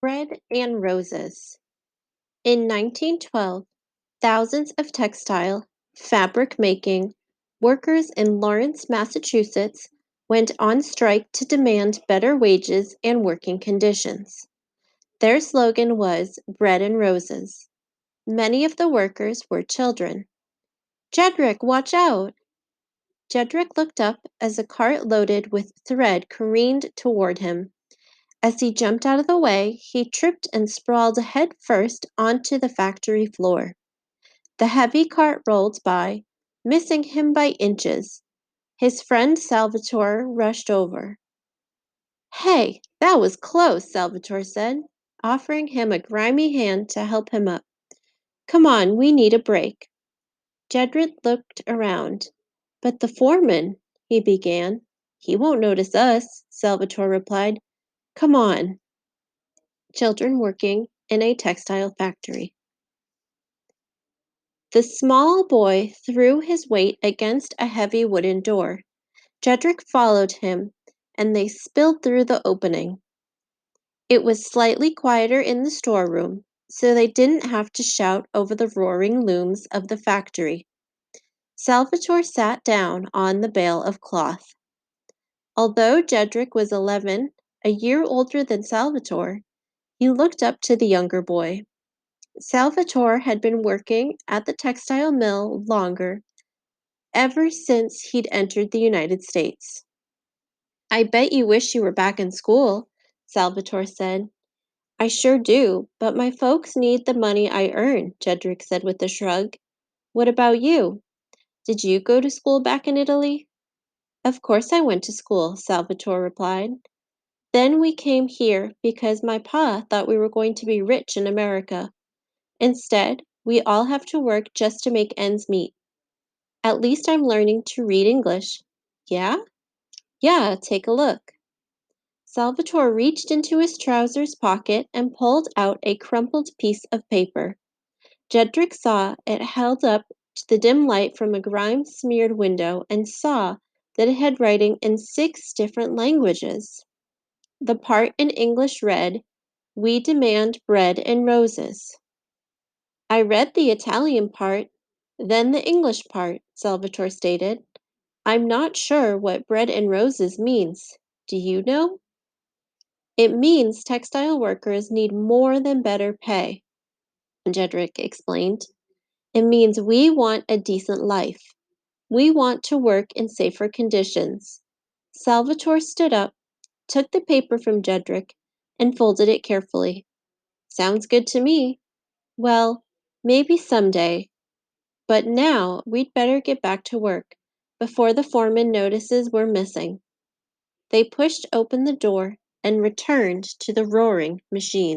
Bread and Roses. In 1912, thousands of textile, fabric making workers in Lawrence, Massachusetts went on strike to demand better wages and working conditions. Their slogan was Bread and Roses. Many of the workers were children. Jedrick, watch out! Jedrick looked up as a cart loaded with thread careened toward him. As he jumped out of the way, he tripped and sprawled head first onto the factory floor. The heavy cart rolled by, missing him by inches. His friend Salvatore rushed over. Hey, that was close, Salvatore said, offering him a grimy hand to help him up. Come on, we need a break. Jedrid looked around. But the foreman, he began. He won't notice us, Salvatore replied. Come on. Children working in a textile factory. The small boy threw his weight against a heavy wooden door. Jedrick followed him, and they spilled through the opening. It was slightly quieter in the storeroom, so they didn't have to shout over the roaring looms of the factory. Salvatore sat down on the bale of cloth. Although Jedrick was 11, a year older than Salvatore, he looked up to the younger boy. Salvatore had been working at the textile mill longer, ever since he'd entered the United States. I bet you wish you were back in school, Salvatore said. I sure do, but my folks need the money I earn, Jedrick said with a shrug. What about you? Did you go to school back in Italy? Of course I went to school, Salvatore replied. Then we came here because my pa thought we were going to be rich in America. Instead, we all have to work just to make ends meet. At least I'm learning to read English. Yeah? Yeah, take a look. Salvatore reached into his trousers pocket and pulled out a crumpled piece of paper. Jedrick saw it held up to the dim light from a grime-smeared window and saw that it had writing in 6 different languages. The part in English read, "We demand bread and roses." I read the Italian part, then the English part, Salvatore stated. I'm not sure what bread and roses means. Do you know? It means textile workers need more than better pay, Jedrick explained. It means we want a decent life. We want to work in safer conditions. Salvatore stood up, took the paper from Jedrick, and folded it carefully. Sounds good to me. Well, maybe someday, but now we'd better get back to work before the foreman notices we're missing. They pushed open the door and returned to the roaring machine.